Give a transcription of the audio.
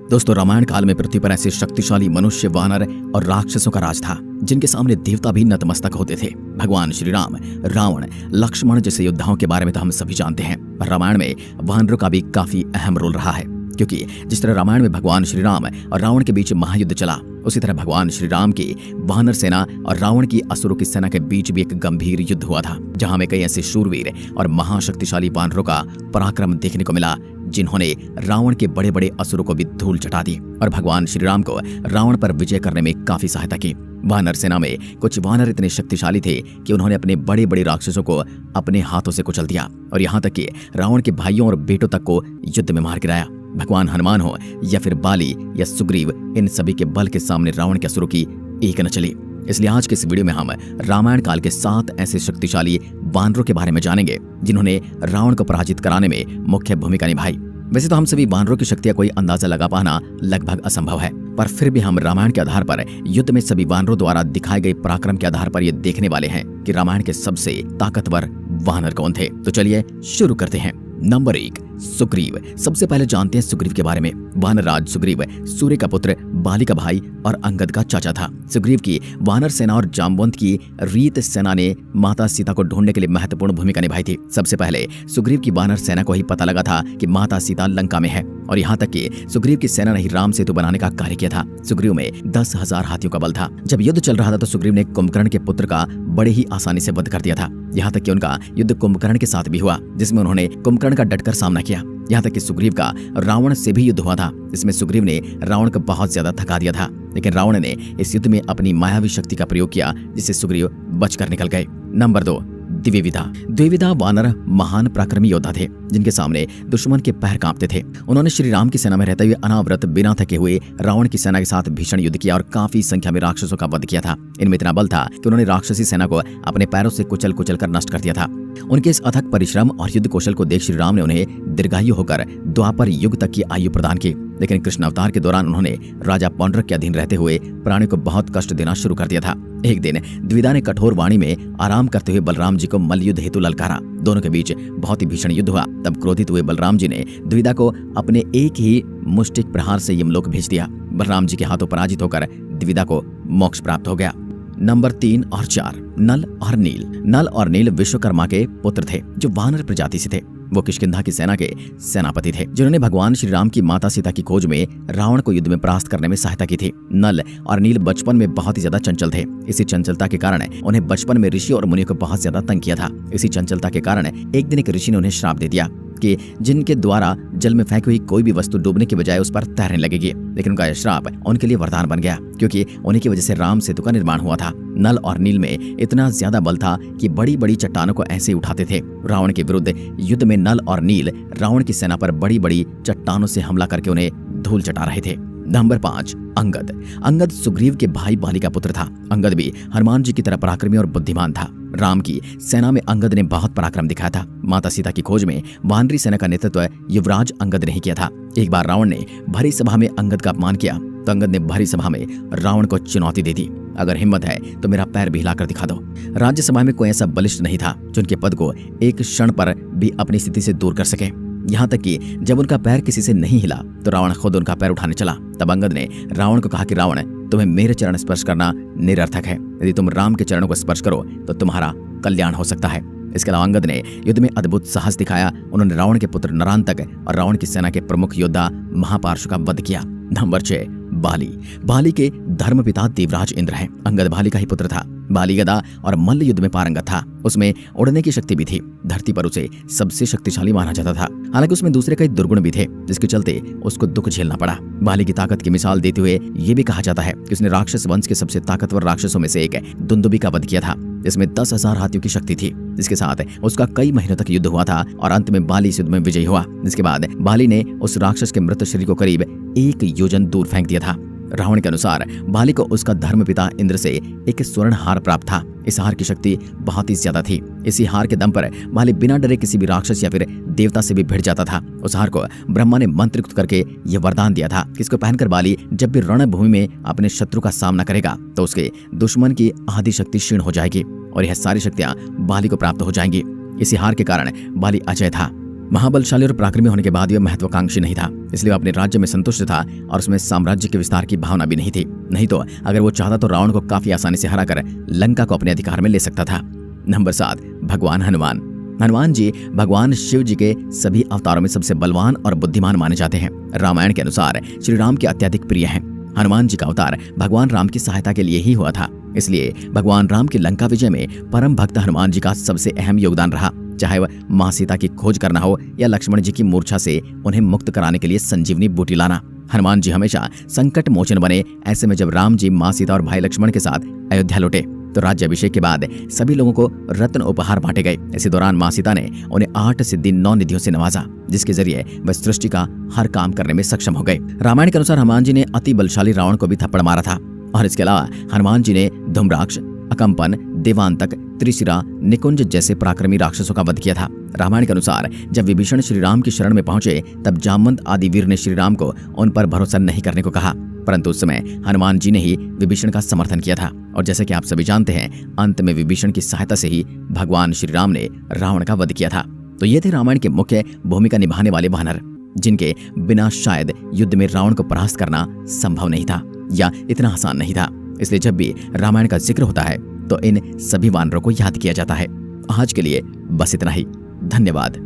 दोस्तों, रामायण काल में पृथ्वी पर ऐसे शक्तिशाली मनुष्य, वानर और राक्षसों का राज था जिनके सामने देवता भी नतमस्तक होते थे। भगवान श्री राम, रावण, लक्ष्मण जैसे योद्धाओं के बारे में तो हम सभी जानते हैं, पर रामायण में वानरों का भी काफी अहम रोल रहा है। क्योंकि जिस तरह रामायण में भगवान श्री राम और रावण के बीच महायुद्ध चला, उसी तरह भगवान श्री राम की वानर सेना और रावण की असुरों की सेना के बीच भी एक गंभीर युद्ध हुआ था, जहां में कई ऐसे शूरवीर और महाशक्तिशाली वानरों का पराक्रम देखने को मिला जिन्होंने रावण के बड़े बड़े असुरों को भी धूल चटा दी और भगवान श्री राम को रावण पर विजय करने में काफी सहायता की। वानर सेना में कुछ वानर इतने शक्तिशाली थे कि उन्होंने अपने बड़े बड़े राक्षसों को अपने हाथों से कुचल दिया और यहाँ तक कि रावण के भाइयों और बेटों तक को युद्ध में मार गिराया। भगवान हनुमान हो या फिर बाली या सुग्रीव, इन सभी के बल के सामने रावण के असुरों की एक न चली। इसलिए आज के इस वीडियो में हम रामायण काल के 7 ऐसे शक्तिशाली वानरों के बारे में जानेंगे जिन्होंने रावण को पराजित कराने में मुख्य भूमिका निभाई। वैसे तो हम सभी वानरों की शक्तियां कोई अंदाजा लगा पाना लगभग असंभव है, पर फिर भी हम रामायण के आधार पर युद्ध में सभी वानरों द्वारा दिखाए गए पराक्रम के आधार पर यह देखने वाले हैं कि रामायण के सबसे ताकतवर वानर कौन थे। तो चलिए शुरू करते हैं। नंबर 1, सुग्रीव। सबसे पहले जानते हैं सुग्रीव के बारे में। वानर राज सुग्रीव सूर्य का पुत्र, बाली का भाई और अंगद का चाचा था। सुग्रीव की वानर सेना और जामवंत की रीत सेना ने माता सीता को ढूंढने के लिए महत्वपूर्ण भूमिका निभाई थी। सबसे पहले सुग्रीव की वानर सेना को ही पता लगा था कि माता सीता लंका में है और यहाँ तक कि सुग्रीव की सेना ने ही राम सेतु बनाने का कार्य किया था। सुग्रीव में 10,000 हाथियों का बल था। जब युद्ध चल रहा था तो सुग्रीव ने कुंभकर्ण के पुत्र का बड़े ही आसानी से वध कर दिया था। यहाँ तक कि उनका युद्ध कुंभकर्ण के साथ भी हुआ, जिसमें उन्होंने कुंभकर्ण का डटकर सामना किया। यहाँ तक कि सुग्रीव का रावण से भी युद्ध हुआ था, इसमें सुग्रीव ने रावण को बहुत ज्यादा थका दिया था, लेकिन रावण ने इस युद्ध में अपनी मायावी शक्ति का प्रयोग किया, जिससे सुग्रीव बचकर निकल गए। नंबर 2, द्विविदा। द्विविदा वानर महान पराक्रमी योद्धा थे जिनके सामने दुश्मन के पैर कांपते थे। उन्होंने श्री राम की सेना में रहते हुए अनावरत बिना थके हुए रावण की सेना के साथ भीषण युद्ध किया और काफी संख्या में राक्षसों का वध किया था। इनमें इतना बल था कि उन्होंने राक्षसी सेना को अपने पैरों से कुचल कुचल कर नष्ट कर दिया था। उनके इस अथक परिश्रम और युद्ध कौशल को देख श्री राम ने उन्हें दीर्घायु होकर द्वापर युग तक की आयु प्रदान की, लेकिन कृष्ण अवतार के दौरान उन्होंने राजा पौंड्रक के अधीन रहते हुए प्राणी को बहुत कष्ट देना शुरू कर दिया था। एक दिन द्विविदा ने कठोर वाणी में आराम करते हुए बलराम जी को मल्लयुद्ध हेतु ललकारा। दोनों के बीच बहुत ही भीषण युद्ध हुआ। तब क्रोधित हुए बलराम जी ने द्विविदा को अपने एक ही मुष्टिक प्रहार से यमलोक भेज दिया। बलराम जी के हाथों पराजित होकर द्विविदा को मोक्ष प्राप्त हो गया। नंबर 3 और 4, नल और नील। नल और नील विश्वकर्मा के पुत्र थे जो वानर प्रजाति से थे। वो किष्किंधा की सेना के सेनापति थे जिन्होंने भगवान श्री राम की माता सीता की खोज में रावण को युद्ध में परास्त करने में सहायता की थी। नल और नील बचपन में बहुत ही ज्यादा चंचल थे। इसी चंचलता के कारण उन्हें बचपन में ऋषि और मुनियों को बहुत ज्यादा तंग किया था। इसी चंचलता के कारण एक दिन एक ऋषि ने उन्हें श्राप दे दिया कि जिनके द्वारा जल में फेंकी हुई कोई भी वस्तु डूबने के बजाय उस पर तैरने लगेगी। लेकिन उनका यह श्राप उनके लिए वरदान बन गया, क्योंकि उन्हीं की वजह से राम सेतु का निर्माण हुआ था। नल और नील में इतना ज्यादा बल था कि बड़ी बड़ी चट्टानों को ऐसे उठाते थे। रावण के विरुद्ध युद्ध में नल और नील रावण की सेना पर बड़ी बड़ी चट्टानों से हमला करके उन्हें धूल चटा रहे थे। नंबर 5, अंगद। अंगद सुग्रीव के भाई बाली का पुत्र था। अंगद भी हनुमान जी की तरह पराक्रमी और बुद्धिमान था। राम की सेना में अंगद ने बहुत पराक्रम दिखाया था। माता सीता की खोज में वानरी सेना का नेतृत्व युवराज अंगद ने ही किया था। एक बार रावण ने भरी सभा में अंगद का अपमान किया तो अंगद ने भरी सभा में रावण को चुनौती दे दी, अगर हिम्मत है तो मेरा पैर भी हिलाकर दिखा दो। राज्यसभा में कोई ऐसा बलिष्ठ नहीं था जो उनके पद को एक क्षण पर भी अपनी स्थिति से दूर कर सके। यहाँ तक कि जब उनका पैर किसी से नहीं हिला तो रावण खुद उनका पैर उठाने चला। तब अंगद ने रावण को कहा कि रावण, तुम्हें मेरे चरण स्पर्श करना निरर्थक है। यदि तुम राम के चरणों को स्पर्श करो तो तुम्हारा कल्याण हो सकता है। इसके अलावा अंगद ने युद्ध में अद्भुत साहस दिखाया। उन्होंने रावण के पुत्र नरांतक और रावण की सेना के प्रमुख योद्धा महापार्श्व का वध किया। नंबर 6, बाली। बाली के धर्मपिता देवराज इंद्र हैं। अंगद बाली का ही पुत्र था। बाली गदा और मल्ल युद्ध में पारंगत था। उसमें उड़ने की शक्ति भी थी। धरती पर उसे सबसे शक्तिशाली माना जाता था। हालांकि उसमें दूसरे कई दुर्गुण भी थे, जिसके चलते उसको दुख झेलना पड़ा। बाली की ताकत की मिसाल देते हुए ये भी कहा जाता है कि उसने राक्षस वंश के सबसे ताकतवर राक्षसों में से एक दुंदुभी का वध किया था, जिसमें 10,000 हाथियों की शक्ति थी। इसके साथ उसका कई महीनों तक युद्ध हुआ था और अंत में बाली इस युद्ध में विजयी हुआ। जिसके बाद बाली ने उस राक्षस के मृत शरीर को करीब 1 योजन दूर फेंक दिया था। रावण के अनुसार बाली को उसका धर्मपिता इंद्र से एक स्वर्ण हार प्राप्त था। इस हार की शक्ति बहुत ही ज्यादा थी। इसी हार के दम पर बाली बिना डरे किसी भी राक्षस या फिर देवता से भी भिड़ जाता था। उस हार को ब्रह्मा ने मंत्रित करके यह वरदान दिया था कि इसको पहनकर बाली जब भी रणभूमि में अपने शत्रु का सामना करेगा तो उसके दुश्मन की आधी शक्ति क्षीण हो जाएगी और यह सारी शक्तियां बाली को प्राप्त हो जाएंगी। इसी हार के कारण बाली अजय था। महाबलशाली और पराक्रमी होने के बाद वह महत्वाकांक्षी नहीं था। इसलिए वो अपने राज्य में संतुष्ट था और उसमें साम्राज्य के विस्तार की भावना भी नहीं थी। नहीं तो अगर वो चाहता तो रावण को काफी आसानी से हराकर लंका को अपने अधिकार में ले सकता था। नंबर 7, भगवान हनुमान। हनुमान जी भगवान शिव जी के सभी अवतारों में सबसे बलवान और बुद्धिमान माने जाते हैं। रामायण के अनुसार श्री राम के अत्यधिक प्रिय हैं। हनुमान जी का अवतार भगवान राम की सहायता के लिए ही हुआ था। इसलिए भगवान राम की लंका विजय में परम भक्त हनुमान जी का सबसे अहम योगदान रहा, चाहे वह माँ सीता की खोज करना हो या लक्ष्मण जी की मूर्छा से उन्हें मुक्त कराने के लिए संजीवनी बूटी लाना। हनुमान जी हमेशा संकट मोचन बने। ऐसे में जब राम जी माँ सीता और भाई लक्ष्मण के साथ अयोध्या लौटे तो राज्याभिषेक के बाद सभी लोगों को रत्न उपहार बांटे गए। इसी दौरान माँ सीता ने उन्हें 8 सिद्धि 9 निधियों से नवाजा, जिसके जरिए वह सृष्टि का हर काम करने में सक्षम हो गए। रामायण के अनुसार हनुमान जी ने अति बलशाली रावण को भी थप्पड़ मारा था और इसके अलावा हनुमान जी ने धूम्राक्ष, अकंपन, देवांतक, त्रिशिरा, निकुंज जैसे पराक्रमी राक्षसों का वध किया था। रामायण के अनुसार जब विभीषण श्री राम की शरण में पहुंचे तब जामवंत आदि वीर ने श्री राम को उन पर भरोसा नहीं करने को कहा, परंतु उस समय हनुमान जी ने ही विभीषण का समर्थन किया था। और जैसे कि आप सभी जानते हैं, अंत में विभीषण की सहायता से ही भगवान श्री राम ने रावण का वध किया था। तो ये थे रामायण के मुख्य भूमिका निभाने वाले वानर, जिनके बिना शायद युद्ध में रावण को परास्त करना संभव नहीं था या इतना आसान नहीं था। इसलिए जब भी रामायण का जिक्र होता है तो इन सभी वानरों को याद किया जाता है। आज के लिए बस इतना ही। धन्यवाद।